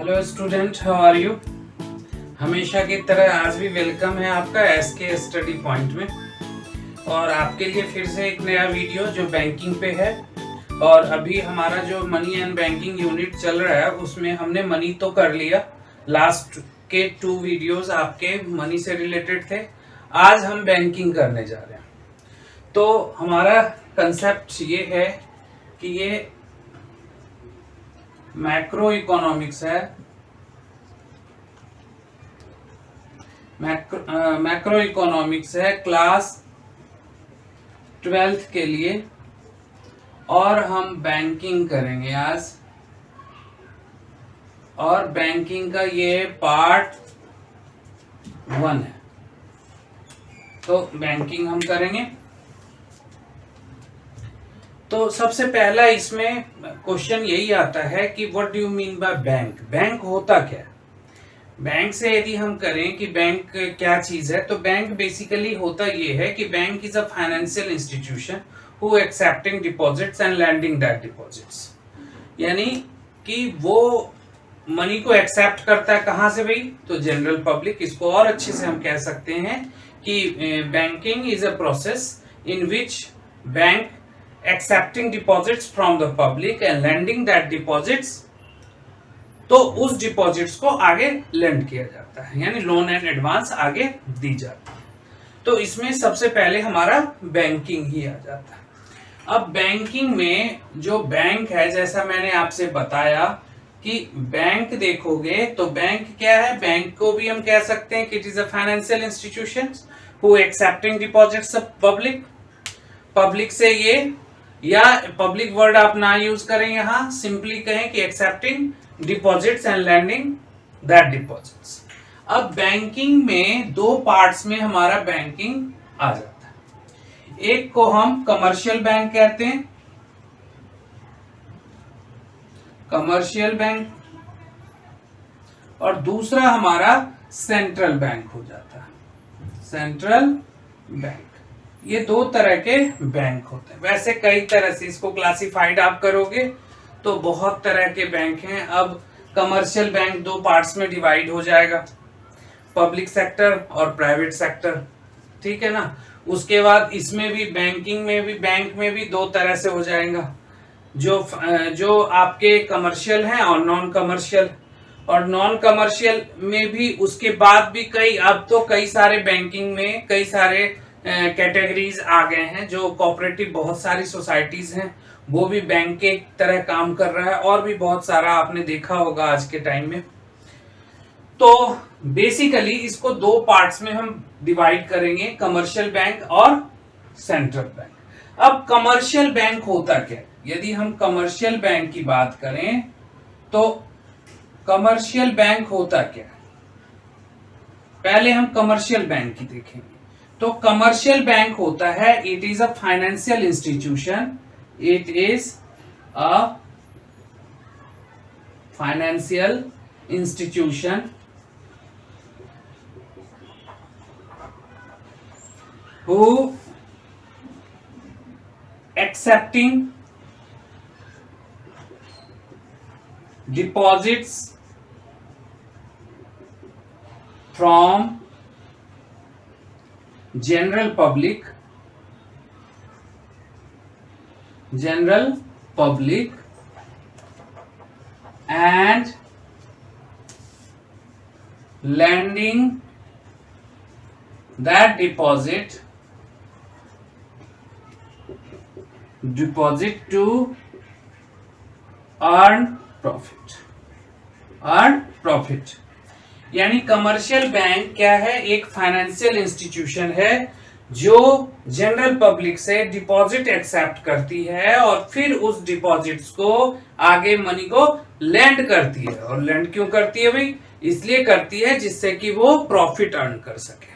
Hello student, how are you. हमेशा की तरह आज भी वेलकम है आपका एसके स्टडी पॉइंट में। और आपके लिए फिर से एक नया वीडियो जो बैंकिंग पे है। और अभी हमारा जो मनी एंड बैंकिंग यूनिट चल रहा है उसमें हमने मनी तो कर लिया। लास्ट के 2 वीडियोस आपके मनी से रिलेटेड थे। आज हम बैंकिंग करने जा रहे हैं। तो हमारा कंसेप्ट ये है कि ये मैक्रो इकोनॉमिक्स है। मैक्रो इकोनॉमिक्स है क्लास 12th के लिए। और हम बैंकिंग करेंगे आज। और बैंकिंग का ये पार्ट 1 है। तो बैंकिंग हम करेंगे। तो सबसे पहला इसमें क्वेश्चन यही आता है कि what do you mean by bank. Bank होता क्या है। बैंक से यदि हम करें कि बैंक क्या चीज है, तो बैंक बेसिकली होता ये है कि bank is a financial institution who accepting deposits and lending that deposits. यानी कि वो मनी को एक्सेप्ट करता है कहां से भाई, तो जनरल पब्लिक। इसको और अच्छे से हम कह सकते हैं कि banking is a process in which bank accepting deposits from the public and lending that deposits, तो उस डिपॉजिट्स को आगे लेंड किया जाता है, यानी लोन एंड एडवांस आगे दी जाती है। तो इसमें सबसे पहले हमारा बैंकिंग ही आ जाता है। अब बैंकिंग में जो बैंक है, जैसा मैंने आपसे बताया कि बैंक देखोगे तो बैंक क्या है, बैंक को भी हम कह सकते हैं कि it is a financial institution who accepting deposits of public. Public से ये, या पब्लिक वर्ड आप ना यूज करें, यहां सिंपली कहें कि accepting deposits and lending that deposits. अब बैंकिंग में 2 पार्ट्स में हमारा बैंकिंग आ जाता है। एक को हम कमर्शियल बैंक कहते हैं, कमर्शियल बैंक, और दूसरा हमारा सेंट्रल बैंक हो जाता है, सेंट्रल बैंक। ये 2 तरह के बैंक होते हैं। वैसे कई तरह से इसको क्लासिफाइड आप करोगे तो बहुत तरह के बैंक हैं। अब कमर्शियल बैंक 2 पार्ट्स में डिवाइड हो जाएगा, पब्लिक सेक्टर और प्राइवेट सेक्टर, ठीक है ना। उसके बाद इसमें भी बैंकिंग में भी, बैंक में भी 2 तरह से हो जाएगा, जो आपके कमर्शियल हैं और नॉन कमर्शियल। और नॉन कमर्शियल में भी उसके बाद भी अब तो कई सारे बैंकिंग में कई सारे कैटेगरीज आ गए हैं। जो कोऑपरेटिव बहुत सारी सोसाइटीज हैं वो भी बैंक के तरह काम कर रहा है, और भी बहुत सारा आपने देखा होगा आज के टाइम में। तो बेसिकली इसको 2 पार्ट्स में हम डिवाइड करेंगे, कमर्शियल बैंक और सेंट्रल बैंक। अब कमर्शियल बैंक होता क्या, यदि हम कमर्शियल बैंक की बात करें तो कमर्शियल बैंक होता क्या, पहले हम कमर्शियल बैंक की देखेंगे। तो कमर्शियल बैंक होता है, it is a financial institution, it is a financial institution who accepting deposits from general public and lending that deposit to earn profit। यानी कमर्शियल बैंक क्या है, एक फाइनेंशियल इंस्टीट्यूशन है जो जनरल पब्लिक से deposit accept करती है और फिर उस डिपॉजिट्स को आगे मनी को लेंड करती है। और लेंड क्यों करती है भाई, इसलिए करती है जिससे कि वो प्रॉफिट अर्न कर सके।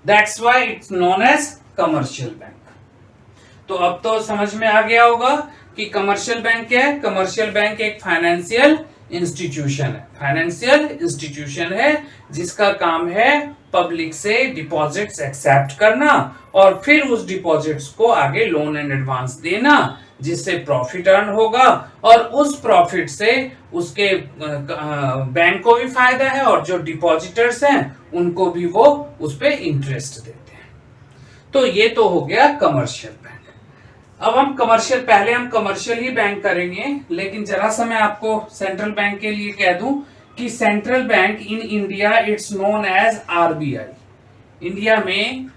That's why it's known as commercial bank. तो अब तो समझ में आ गया होगा कि कमर्शियल बैंक क्या है। कमर्शियल बैंक एक फाइनेंशियल इंस्टीट्यूशन है, फाइनेंशियल इंस्टीट्यूशन है जिसका काम है पब्लिक से डिपॉजिट्स एक्सेप्ट करना और फिर उस डिपॉजिट्स को आगे लोन एंड एडवांस देना, जिससे प्रॉफिट अर्न होगा और उस प्रॉफिट से उसके बैंक को भी फायदा है और जो डिपॉजिटर्स हैं उनको भी वो उस पे इंटरेस्ट देते हैं। तो ये तो हो गया कमर्शियल बैंक। अब हम पहले हम कमर्शियल ही बैंक करेंगे, लेकिन जरा सा मैं आपको सेंट्रल बैंक के लिए कह दूं कि central bank in India it's known as RBI. India में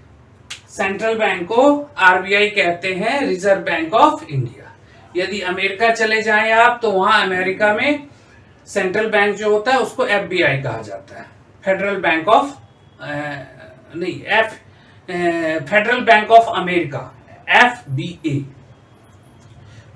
सेंट्रल बैंक को आरबीआई कहते हैं, रिजर्व बैंक ऑफ इंडिया। यदि अमेरिका चले जाएं आप तो वहां अमेरिका में सेंट्रल बैंक जो होता है उसको एफबीआई कहा जाता है, federal bank of federal bank of America, FBA.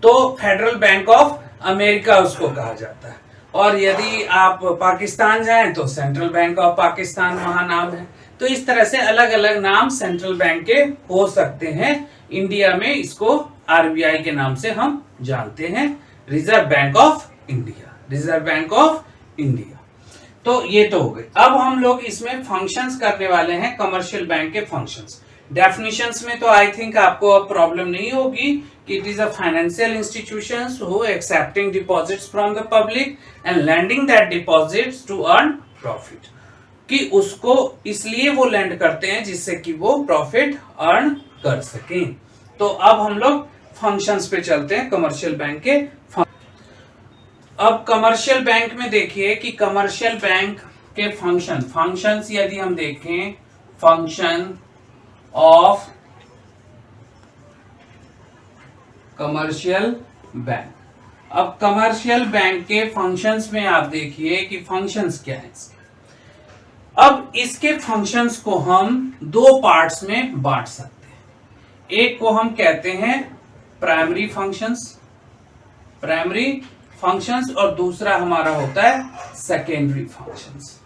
तो फेडरल बैंक ऑफ अमेरिका उसको कहा जाता है। और यदि आप पाकिस्तान जाएं तो सेंट्रल बैंक ऑफ पाकिस्तान वहां नाम है। तो इस तरह से अलग अलग नाम सेंट्रल बैंक के हो सकते हैं। इंडिया में इसको आरबीआई के नाम से हम जानते हैं, reserve bank of India, reserve bank of India. तो ये तो हो गए। अब हम लोग इसमें फंक्शंस करने वाले हैं, कमर्शियल बैंक के फंक्शंस। डेफिनेशंस में तो आई थिंक आपको अब प्रॉब्लम नहीं होगी कि it is a financial institutions who accepting deposits from the public and lending that deposits to earn profit, कि उसको इसलिए वो लैंड करते हैं जिससे कि वो प्रॉफिट अर्न कर सकें। तो अब हम लोग फंक्शंस पे चलते हैं कमर्शियल बैंक के। अब कमर्शियल बैंक में देखिए कि कमर्शियल बैंक के फंक्शंस यदि हम देखें, फंक्शन ऑफ कमर्शियल बैंक। अब कमर्शियल बैंक के फंक्शंस में आप देखिए कि फंक्शंस क्या है इसके। अब इसके फंक्शंस को हम दो पार्ट्स में बांट सकते हैं। एक को हम कहते हैं प्राइमरी फंक्शंस और दूसरा हमारा होता है सेकेंडरी फंक्शंस।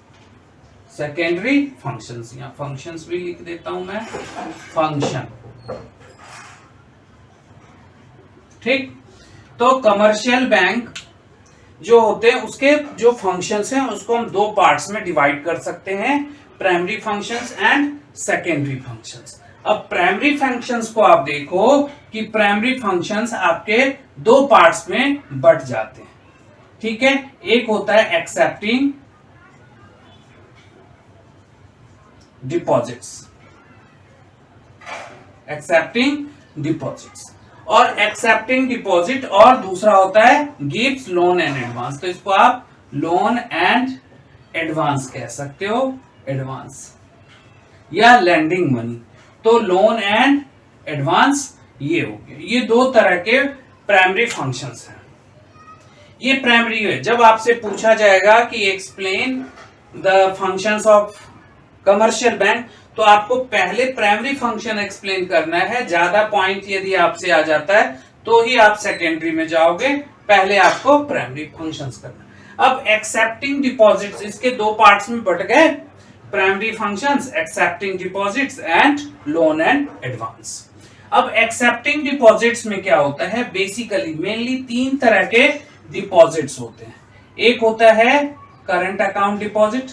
यहां फंक्शंस भी लिख देता हूं मैं, फंक्शन। ठीक, तो कमर्शियल बैंक जो होते हैं उसके जो फंक्शंस हैं उसको हम दो पार्ट्स में डिवाइड कर सकते हैं, primary functions and secondary functions. अब प्राइमरी फंक्शंस को आप देखो कि प्राइमरी फंक्शंस आपके दो पार्ट्स में बट जाते हैं। ठीक है, एक होता है एक्सेप्टिंग डिपॉजिट्स और एक्सेप्टिंग डिपॉजिट, और दूसरा होता है गिव्स लोन एंड एडवांस। तो इसको आप लोन एंड एडवांस कह सकते हो, एडवांस या लैंडिंग मनी। तो लोन एंड एडवांस ये हो गए, ये दो तरह के प्राइमरी फंक्शंस हैं। ये प्राइमरी है। जब आपसे पूछा जाएगा कि explain the functions of commercial bank, तो आपको पहले प्राइमरी फंक्शन एक्सप्लेन करना है। ज्यादा पॉइंट यदि आपसे आ जाता है तो ही आप सेकेंडरी में जाओगे, पहले आपको प्राइमरी फंक्शंस करना। अब एक्सेप्टिंग डिपॉजिट्स, इसके दो पार्ट्स में बट गए, primary functions, accepting deposits and loan and advance. अब एक्सेप्टिंग डिपॉजिट्स में क्या होता है, बेसिकली मेनली तीन तरह के डिपॉजिट्स होते हैं। एक होता है करंट अकाउंट डिपॉजिट,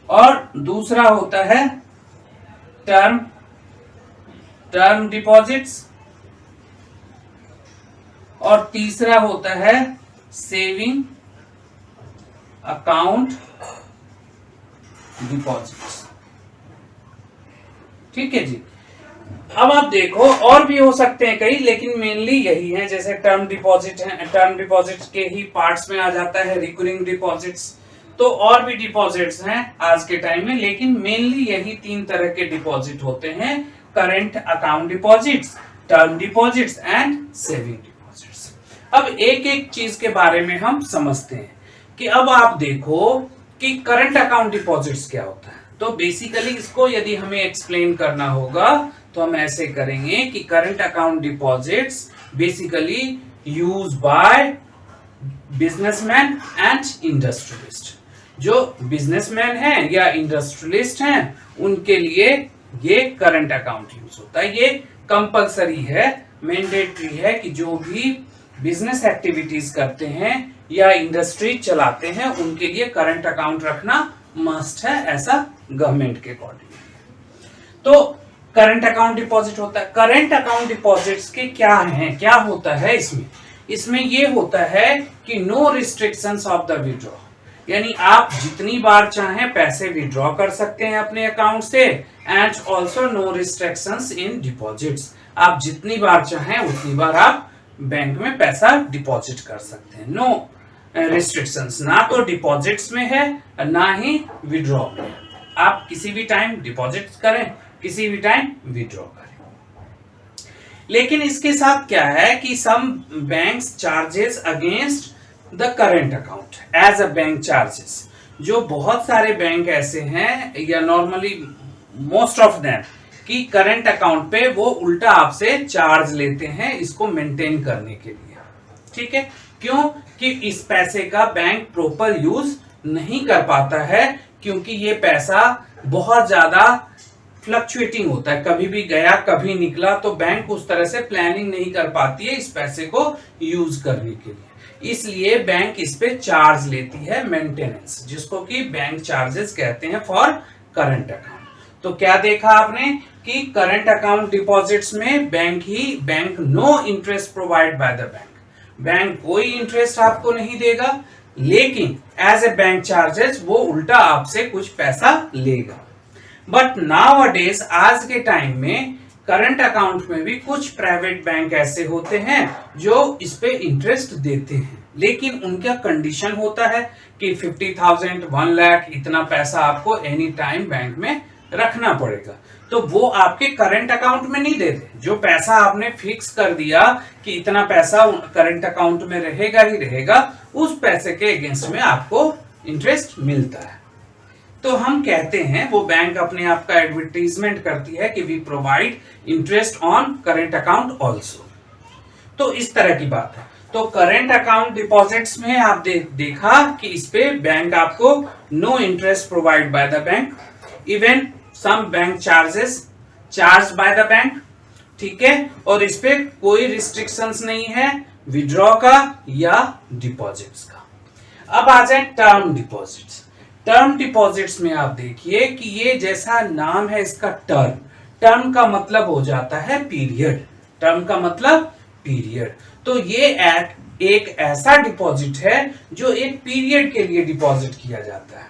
और दूसरा होता है टर्म डिपॉजिट्स, और तीसरा होता है सेविंग अकाउंट डिपॉजिट्स। ठीक है जी। अब आप देखो और भी हो सकते हैं कई, लेकिन मेनली यही है। जैसे टर्म डिपॉजिट है, टर्म डिपॉजिट के ही पार्ट्स में आ जाता है रिकरिंग डिपॉजिट्स। तो और भी डिपॉजिट्स हैं आज के टाइम में, लेकिन मेनली यही तीन तरह के डिपॉजिट होते हैं, current account deposits, term deposits and saving deposits. अब एक एक चीज के बारे में हम समझते हैं कि अब आप देखो कि करंट अकाउंट डिपॉजिट्स क्या होता है। तो बेसिकली इसको यदि हमें एक्सप्लेन करना होगा तो हम ऐसे करेंगे कि current account deposits basically use by businessman and industrialist. जो बिजनेसमैन हैं या इंडस्ट्रियलिस्ट हैं उनके लिए ये करंट अकाउंट यूज होता है। ये कंपलसरी है मैंडेटरी है कि जो भी बिजनेस एक्टिविटीज करते हैं या इंडस्ट्री चलाते हैं उनके लिए करंट अकाउंट रखना मस्ट है, ऐसा गवर्नमेंट के अकॉर्डिंग। तो करंट अकाउंट डिपॉजिट होता है। करंट अकाउंट डिपॉजिट्स के क्या हैं, क्या होता है इसमें ये होता है कि no restrictions of the withdraw, यानी आप जितनी बार चाहें पैसे विड्रॉ कर सकते हैं अपने अकाउंट से, and also no restrictions in deposits, आप जितनी बार चाहें उतनी बार आप बैंक में पैसा डिपॉजिट कर सकते हैं। नो रिस्ट्रिक्शंस, ना तो डिपॉजिट्स में है ना ही विड्रॉ में, आप किसी भी टाइम डिपॉजिट करें, किसी भी टाइम विड्रॉ करें। लेकिन इसके साथ क्या है कि some banks charges against the current account as a bank charges. जो बहुत सारे बैंक ऐसे हैं या नॉर्मली मोस्ट ऑफ देम कि करंट अकाउंट पे वो उल्टा आपसे चार्ज लेते हैं इसको मेंटेन करने के लिए। ठीक है, क्यों कि इस पैसे का बैंक प्रॉपर यूज नहीं कर पाता है, क्योंकि ये पैसा बहुत ज्यादा फ्लक्चुएटिंग होता है, कभी भी गया कभी निकला, तो बैंक उस तरह से प्लानिंग नहीं कर पाती है इस पैसे को यूज करने के लिए, इसलिए बैंक इस पे चार्ज लेती है मेंटेनेंस, जिसको कि बैंक चार्जेस कहते हैं फॉर करंट अकाउंट। तो क्या देखा आपने कि करंट अकाउंट डिपॉजिट्स में bank no interest provide by the bank कोई इंटरेस्ट आपको नहीं देगा, लेकिन एज ए बैंक चार्जेस वो उल्टा आपसे कुछ पैसा लेगा। बट नाउ अडेज, आज के टाइम में करंट अकाउंट में भी कुछ प्राइवेट बैंक ऐसे होते हैं जो इस पे इंटरेस्ट देते हैं, लेकिन उनका कंडीशन होता है कि 50,000 1 लाख इतना पैसा आपको एनी टाइम बैंक में रखना पड़ेगा। तो वो आपके करंट अकाउंट में नहीं देते, जो पैसा आपने फिक्स कर दिया कि इतना पैसा करंट अकाउंट में रहेगा ही रहेगा, उस पैसे के अगेंस्ट में आपको इंटरेस्ट मिलता है। तो हम कहते हैं, वो बैंक अपने आप का एडवर्टीजमेंट करती है कि we provide interest on current account also. तो इस तरह की बात है। तो करंट अकाउंट डिपॉजिट्स में आप देखा कि इस पे बैंक आपको no interest provide by the bank, even some bank charge by the bank. ठीक है, और इस पे कोई रिस्ट्रिक्शंस नहीं है विड्रॉ का या डिपॉजिट्स का। अब आ जाए टर्म डिपॉजिट्स। टर्म डिपॉजिट्स में आप देखिए कि ये जैसा नाम है इसका टर्म का मतलब हो जाता है पीरियड, टर्म का मतलब पीरियड। तो ये एक ऐसा डिपॉजिट है जो एक पीरियड के लिए डिपॉजिट किया जाता है।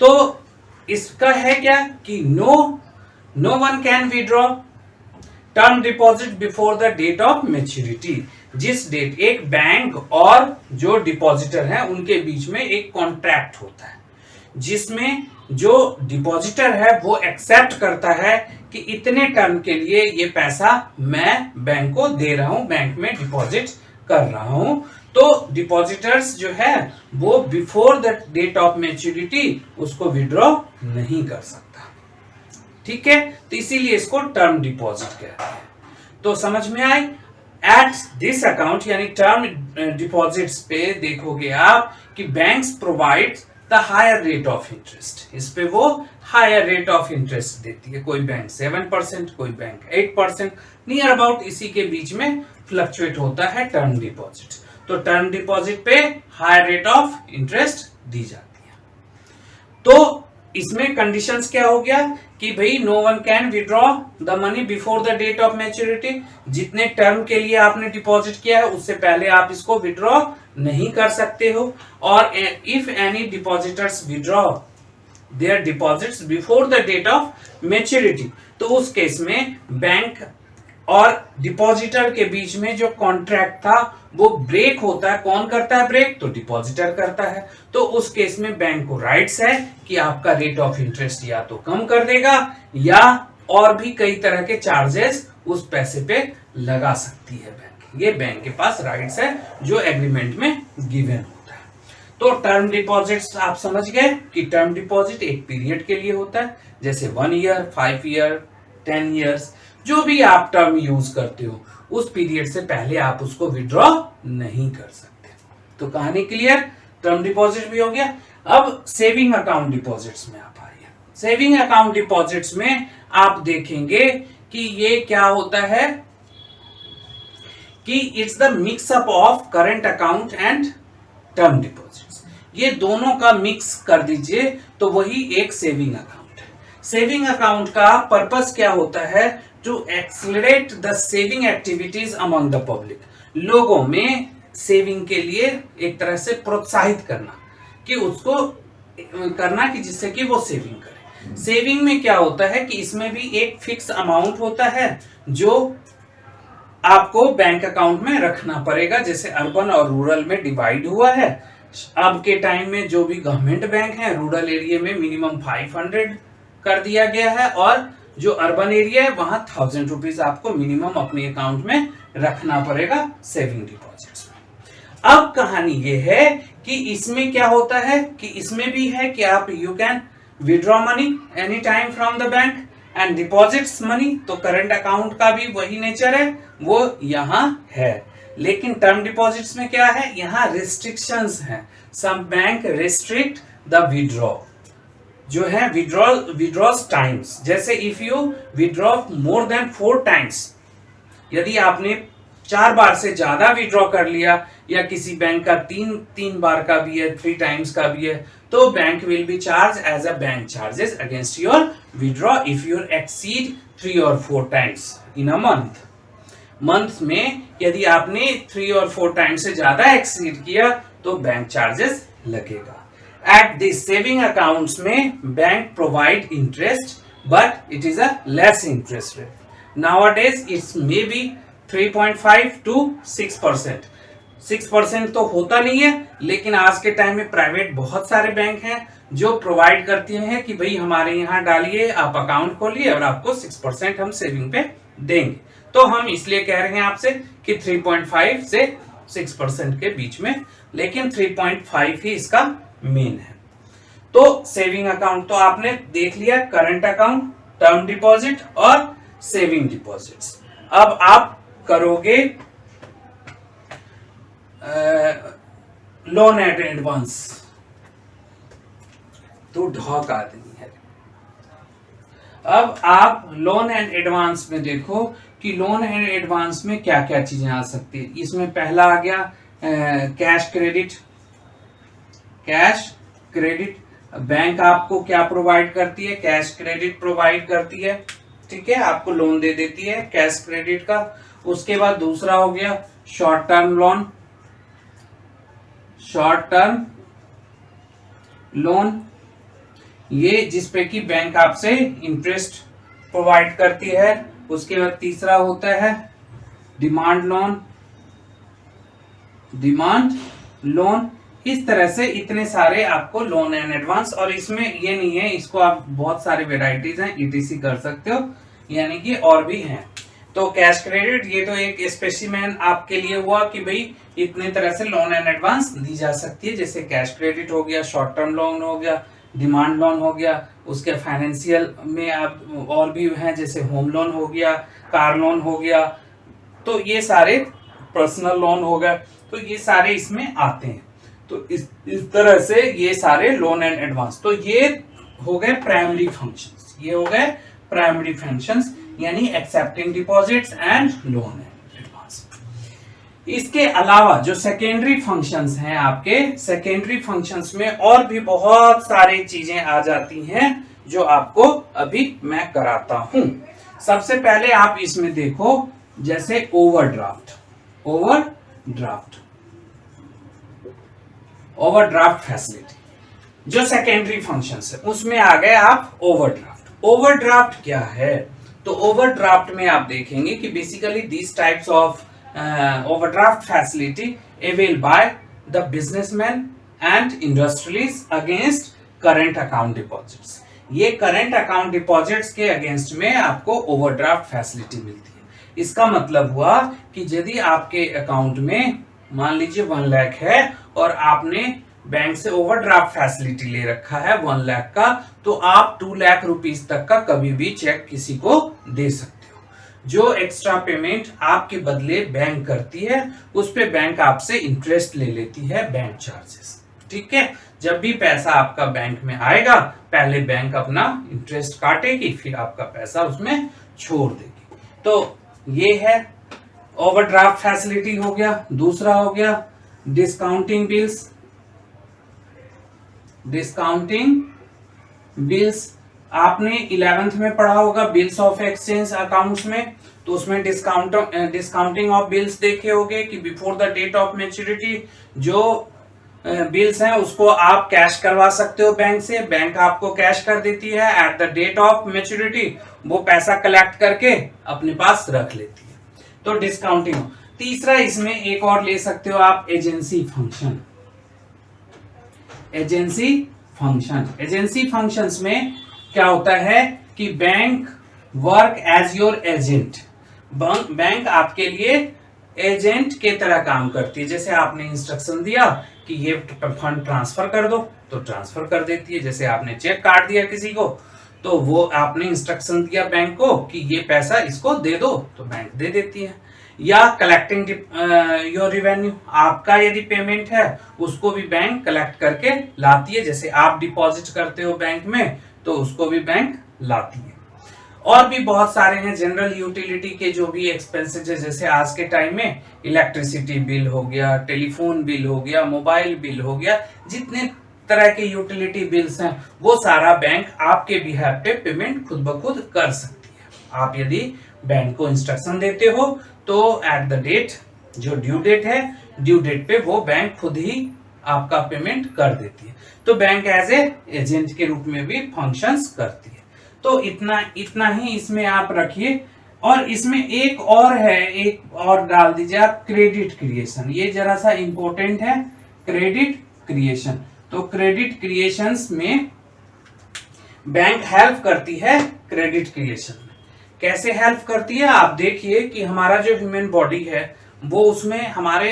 तो इसका है क्या कि no one can withdraw term deposit before the date of maturity. जिस डेट, एक बैंक और जो डिपॉजिटर है उनके बीच में एक कॉन्ट्रैक्ट होता है जिसमें जो डिपॉजिटर है वो एक्सेप्ट करता है कि इतने टर्म के लिए ये पैसा मैं बैंक को दे रहा हूं, बैंक में डिपॉजिट कर रहा हूं। तो डिपॉजिटर्स जो है वो before the date of maturity उसको विड्रॉ नहीं कर सकता। ठीक है, तो इसीलिए इसको टर्म डिपॉजिट कहते हैं। तो समझ में आई। एट दिस अकाउंट यानी टर्म डिपॉजिट्स पे देखोगे आप कि banks provide the higher rate of interest, इस पे वो हायर रेट ऑफ इंटरेस्ट देती है। कोई बैंक 7%, कोई बैंक 8%, नियर अबाउट इसी के बीच में फ्लक्चुएट होता है टर्म डिपॉजिट। तो टर्म डिपॉजिट पे हायर रेट ऑफ इंटरेस्ट दी जाती है। तो इसमें कंडीशंस क्या हो गया कि भाई no one can withdraw the money before the date of maturity, जितने टर्म के लिए आपने डिपॉजिट किया है उससे पहले आप इसको विड्रॉ नहीं कर सकते हो। और if any depositors withdraw their deposits before the date of maturity, तो उस केस में बैंक और डिपॉजिटर के बीच में जो कॉन्ट्रैक्ट था वो ब्रेक होता है। कौन करता है ब्रेक? तो डिपॉजिटर करता है। तो उस केस में बैंक को राइट्स है कि आपका रेट ऑफ इंटरेस्ट या तो कम कर देगा या और भी कई तरह के चार्जेस उस पैसे पे लगा सकती है बैंक। ये बैंक के पास राइट्स है जो एग्रीमेंट में गिवन होता है। तो टर्म डिपॉजिट्स आप समझ गए कि टर्म डिपॉजिट एक पीरियड के लिए होता है, जैसे 1 ईयर, 5 ईयर, 10 ईयर्स, जो भी आप टर्म यूज करते हो उस पीरियड से पहले आप उसको विड्रॉ नहीं कर सकते। तो कहानी क्लियर, टर्म डिपॉजिट भी हो गया। अब सेविंग अकाउंट डिपॉजिट्स में आप आइए। सेविंग अकाउंट डिपॉजिट्स में आप देखेंगे कि ये क्या होता है कि it's the mix up of current account and term deposits, ये दोनों का मिक्स कर दीजिए तो वही एक सेविंग अकाउंट है। सेविंग अकाउंट का पर्पस क्या होता है? To accelerate the saving activities among the public, लोगों में सेविंग के लिए एक तरह से प्रोत्साहित करना, कि उसको करना कि जिससे कि वो सेविंग करे। सेविंग में क्या होता है कि इसमें भी एक फिक्स अमाउंट होता है जो आपको बैंक अकाउंट में रखना पड़ेगा, जैसे अर्बन और रूरल में डिवाइड हुआ है। अब के टाइम में जो भी गवर्नमेंट बैंक है, रूरल एरिया में मिनिमम 500 कर दिया गया है, और जो अर्बन एरिया है वहां 1000 रुपीज आपको मिनिमम अपने अकाउंट में रखना पड़ेगा सेविंग डिपॉजिट्स में। अब कहानी ये है कि इसमें क्या होता है कि इसमें भी है कि आप you can withdraw money any time from the bank and deposits money, तो करंट अकाउंट का भी वही नेचर है, वो यहाँ है। लेकिन टर्म डिपॉजिट्स में क्या है? यहाँ रिस्ट्रिक्शंस हैं। Some bank restrict the withdraw, जो है विड्रॉस टाइम्स, जैसे if you withdraw more than 4 times, यदि आपने 4 बार से ज्यादा विड्रॉ कर लिया, या किसी बैंक का 3 बार का भी है, 3 टाइम्स का भी है, तो bank will be charge as a bank charges against your withdraw if you exceed 3 और 4 टाइम्स इन अ मंथ में यदि आपने 3 और 4 टाइम्स से ज्यादा एक्सीड किया तो बैंक चार्जेस लगेगा। एट दिस सेविंग अकाउंट्स में bank provide interest, but it is a less interest rate. Nowadays it's may be 3.5 to 6%। 6% तो होता नहीं है, लेकिन आज के टाइम में प्राइवेट बहुत सारे बैंक हैं जो प्रोवाइड करती हैं कि भाई हमारे यहाँ डालिए, आप अकाउंट खोलिए और आपको 6% हम सेविंग पे देंगे। तो हम इसलिए कह रहे हैं आपसे कि 3.5 से 6% के बीच में, लेकिन 3.5 ही इसका मेन है। तो सेविंग अकाउंट तो आपने देख लिया, करंट अकाउंट, टर्म डिपॉजिट और सेविंग डिपॉजिट्स। अब आप करोगे लोन एट एडवांस, तो ढौक आदमी है। अब आप लोन एंड एडवांस में देखो कि लोन एंड एडवांस में क्या क्या चीजें आ सकती है। इसमें पहला आ गया cash credit. Cash credit bank आपको क्या प्रोवाइड करती है? कैश क्रेडिट प्रोवाइड करती है, ठीक है, आपको लोन दे देती है कैश क्रेडिट का। उसके बाद दूसरा हो गया short term loan. Short term loan ये जिसपे कि बैंक आपसे इंटरेस्ट प्रोवाइड करती है। उसके बाद तीसरा होता है डिमांड लोन। डिमांड लोन, इस तरह से इतने सारे आपको लोन एंड एडवांस, और इसमें ये नहीं है, इसको आप बहुत सारे वेराइटीज हैं ईटीसी कर सकते हो, यानी कि और भी हैं। तो कैश क्रेडिट ये तो एक स्पेसिमेन आपके लिए हुआ कि भाई इतने तरह से लोन एंड एडवांस दी जा सकती है, जैसे कैश क्रेडिट हो गया, शॉर्ट टर्म लोन हो गया, डिमांड लोन हो गया। उसके फाइनेंशियल में आप और भी हैं, जैसे होम लोन हो गया, कार लोन हो गया, तो ये सारे पर्सनल लोन हो गया, तो ये सारे इसमें आते हैं। तो इस तरह से ये सारे लोन एंड एडवांस, तो ये हो गए प्राइमरी फंक्शंस। ये हो गए प्राइमरी फंक्शंस, यानी accepting deposits and loan and advance. इसके अलावा जो सेकेंडरी फंक्शंस हैं आपके, सेकेंडरी फंक्शंस में और भी बहुत सारी चीजें आ जाती हैं जो आपको अभी मैं कराता हूं। सबसे पहले आप इसमें देखो, जैसे ओवरड्राफ्ट। ओवरड्राफ्ट फैसिलिटी जो सेकेंडरी फंक्शंस है, उसमें आ गए आप ओवरड्राफ्ट। ओवरड्राफ्ट क्या है? तो ओवरड्राफ्ट में आप देखेंगे कि basically this types of overdraft facility avail by the businessman and industrialist against current account deposits. ये करंट अकाउंट डिपॉजिट्स के अगेंस्ट में आपको ओवरड्राफ्ट फैसिलिटी मिलती है। इसका मतलब हुआ कि यदि आपके अकाउंट में मान लीजिए 1 लाख है और आपने बैंक से ओवरड्राफ्ट फैसिलिटी ले रखा है 1 लाख का, तो आप 2 लाख रुपीस तक का कभी भी चेक किसी को दे सकते हो। जो एक्स्ट्रा पेमेंट आपके बदले बैंक करती है, उस पे बैंक आपसे इंटरेस्ट ले लेती है, बैंक चार्जेस, ठीक है। जब भी पैसा आपका बैंक में आएगा, पहले बैंक अपना इंटरेस्ट काटेगी, फिर आपका पैसा उसमें छोड़ देगी। तो ये है ओवरड्राफ्ट फैसिलिटी हो गया, दूसरा हो गया डिस्काउंटिंग बिल्स। डिस्काउंटिंग बिल्स आपने 11th में पढ़ा होगा बिल्स ऑफ एक्सचेंज अकाउंट्स में, तो उसमें डिस्काउंटिंग ऑफ बिल्स देखे होंगे कि before the date of maturity जो बिल्स हैं उसको आप कैश करवा सकते हो बैंक से, बैंक आपको कैश कर देती है। At the date of maturity वो पैसा कलेक्ट करके अपने पास रख लेती है, तो डिस्काउंटिंग। तीसरा इसमें एक और ले सकते हो आप agency function. Agency function, agency functions में क्या होता है कि bank work as your agent. Bank आपके लिए एजेंट के तरह काम करती है। जैसे आपने इंस्ट्रक्शन दिया कि ये फंड ट्रांसफर कर दो तो ट्रांसफर कर देती है। जैसे आपने चेक काट दिया किसी को तो वो आपने इंस्ट्रक्शन दिया बैंक को कि ये पैसा इसको दे दो तो बैंक दे देती है। या कलेक्टिंग योर रिवेन्यू, आपका यदि पेमेंट है उसको भी बैंक कलेक्ट करके लाती है। जैसे आप डिपॉजिट करते हो बैंक में तो उसको भी बैंक लाती है। और भी बहुत सारे हैं जनरल यूटिलिटी के जो भी एक्सपेंसेस है, जैसे आज के टाइम में इलेक्ट्रिसिटी बिल हो गया, टेलीफोन बिल हो गया, मोबाइल बिल हो गया, जितने तरह के यूटिलिटी बिल्स हैं वो सारा बैंक आपके बिहाफ पे पेमेंट खुद ब खुद कर सकती है। आप यदि बैंक को इंस्ट्रक्शन देते हो तो एट द डेट जो ड्यू डेट है, ड्यू डेट पे वो बैंक खुद ही आपका पेमेंट कर देती है। तो बैंक एज ए एजेंट के रूप में भी फंक्शंस करती है। तो इतना ही इसमें आप रखिए। और इसमें एक और है, एक और डाल दीजिए आप, क्रेडिट क्रिएशन। ये जरा सा इंपॉर्टेंट है, क्रेडिट क्रिएशन। तो क्रेडिट क्रिएशंस में बैंक हेल्प करती है क्रेडिट क्रिएशन में। कैसे हेल्प करती है आप देखिए कि हमारा जो ह्यूमन बॉडी है वो उसमें हमारे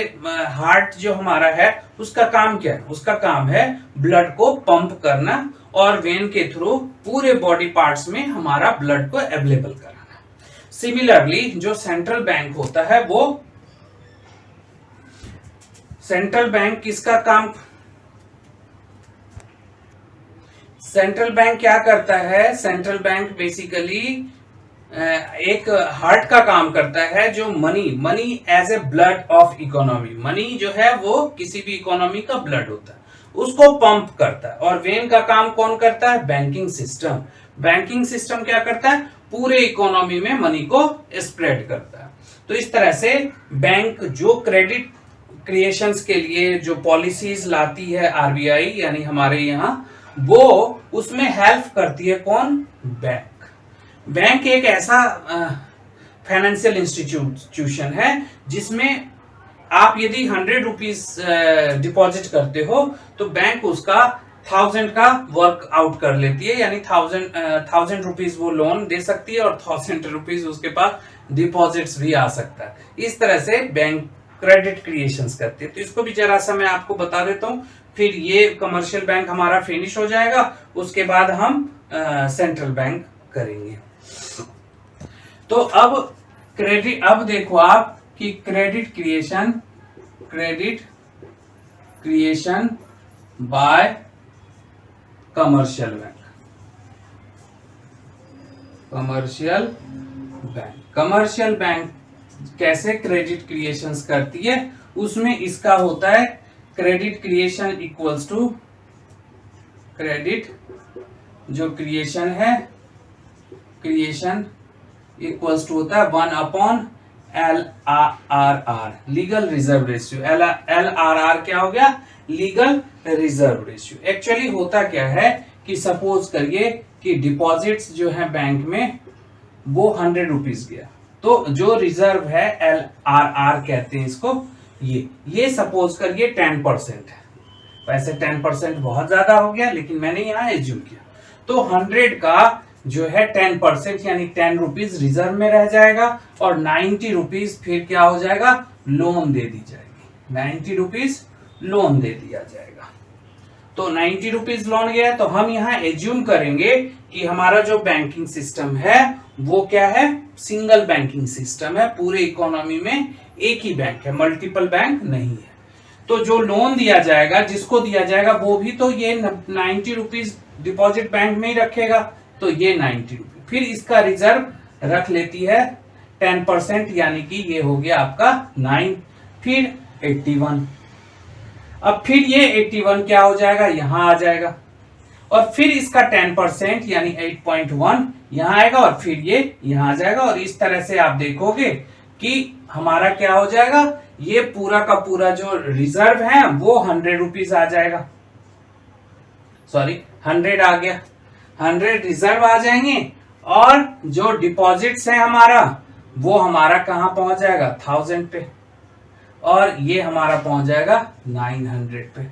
हार्ट जो हमारा है उसका काम क्या है? उसका काम है ब्लड को पंप करना और वेन के थ्रू पूरे बॉडी पार्ट्स में हमारा ब्लड को अवेलेबल कराना। सिमिलरली जो सेंट्रल बैंक होता है वो सेंट्रल बैंक किसका काम, सेंट्रल बैंक क्या करता है? सेंट्रल बैंक बेसिकली एक हार्ट का काम करता है जो money as a blood of economy, money जो है वो किसी भी इकोनॉमी का ब्लड होता है उसको पंप करता है। और वेन का काम कौन करता है? Banking system. बैंकिंग सिस्टम क्या करता है? पूरे इकोनॉमी में मनी को स्प्रेड करता है। तो इस तरह से बैंक जो क्रेडिट क्रिएशंस के लिए जो पॉलिसीज लाती है आरबीआई यानी हमारे यहाँ, वो उसमें हेल्प करती है कौन? बैंक। बैंक एक ऐसा फाइनेंशियल इंस्टीट्यूशन है जिसमें आप यदि 100 रुपीज डिपॉजिट करते हो तो बैंक उसका 1000 का वर्क आउट कर लेती है, यानी 1000 रुपीज वो लोन दे सकती है और 1000 रुपीज उसके पास डिपॉजिट्स भी आ सकता है। इस तरह से बैंक क्रेडिट क्रिएशंस करती है। तो इसको भी जरा सा मैं आपको बता देता हूँ, फिर ये कमर्शियल बैंक हमारा फिनिश हो जाएगा, उसके बाद हम सेंट्रल बैंक करेंगे। तो अब देखो आप कि credit creation by commercial bank. Commercial bank कैसे क्रेडिट क्रिएशंस करती है? उसमें इसका होता है credit creation equals to credit जो क्रिएशन है, क्रिएशन इक्वल्स टू होता है 1/LRR, legal reserve ratio. LRR क्या हो गया? Legal reserve ratio. एक्चुअली होता क्या है कि सपोज करिए कि डिपॉजिट्स जो है बैंक में वो 100 रुपीज गया, तो जो रिजर्व है LRR कहते हैं इसको, ये सपोज करिए 10% है। वैसे 10% बहुत ज्यादा हो गया लेकिन मैंने यहाँ एज्यूम किया। तो 100 का जो है 10% यानी 10 रुपीज रिजर्व में रह जाएगा और 90 रुपीज फिर क्या हो जाएगा? लोन दे दी जाएगी। 90 रुपीज लोन दे दिया जाएगा। तो 90 रुपीज लोन गया है, तो हम यहाँ एज्यूम करेंगे कि हमारा जो बैंकिंग सिस्टम है वो क्या है? सिंगल बैंकिंग सिस्टम है। पूरे इकोनॉमी में एक ही बैंक है, मल्टीपल बैंक नहीं है। तो जो लोन दिया जाएगा, जिसको दिया जाएगा वो भी तो ये 90 रुपीज डिपॉजिट बैंक में ही रखेगा, तो ये 90 रुपीज। फिर इसका रिजर्व रख लेती है 10%, यानी कि ये हो गया आपका 9, फिर 81। अब फिर ये 81 क्या हो जाएगा, यहां आ जाएगा, और फिर इसका 10% यानी 8.1 यहां आएगा, और फिर ये यहां आ जाएगा। और इस तरह से आप देखोगे कि हमारा क्या हो जाएगा, ये पूरा का पूरा जो रिजर्व है वो 100 रुपीज आ जाएगा, सॉरी 100 आ गया, 100 रिजर्व आ जाएंगे, और जो डिपॉजिट्स है हमारा वो हमारा कहां पहुंच जाएगा, 1000 पे, और ये हमारा पहुंच जाएगा 900 पे।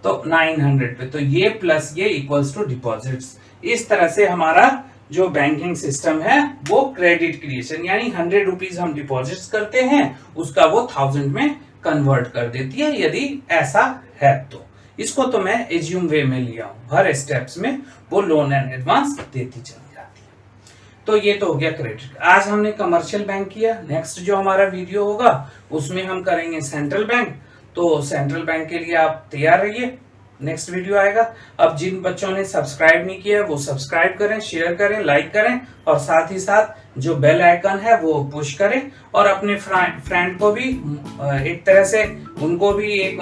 तो 900 पे, तो ये प्लस ये इक्वल्स टू डिपॉजिट्स। इस तरह से हमारा जो बैंकिंग सिस्टम है वो क्रेडिट क्रिएशन, यानी 100 रुपीज हम डिपॉजिट्स करते हैं, उसका वो 1000 में कन्वर्ट कर देती है, यदि ऐसा है तो। इसको तो मैं एज्यूम वे में लिया हूं, हर स्टेप्स में वो लोन एंड एडवांस देती चली जाती है। तो ये तो हो गया क्रेडिट। आज हमने कमर्शियल बैंक किया, नेक्स्ट जो हमारा वीडियो होगा उसमें हम करेंगे सेंट्रल बैंक। तो सेंट्रल बैंक के लिए आप तैयार रहिए, नेक्स्ट वीडियो आएगा। अब जिन बच्चों ने सब्सक्राइब नहीं किया वो सब्सक्राइब करें, शेयर करें, लाइक करें, और साथ ही साथ जो बेल आइकन है वो पुश करें, और अपने फ्रेंड को भी एक तरह से उनको भी एक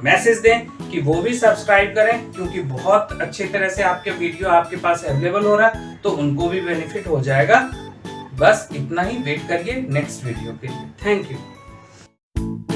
मैसेज दें कि वो भी सब्सक्राइब करें, क्योंकि बहुत अच्छी तरह से आपके वीडियो आपके पास अवेलेबल हो रहा है, तो उनको भी बेनिफिट हो जाएगा। बस इतना ही, वेट करिए नेक्स्ट वीडियो के लिए। Thank you.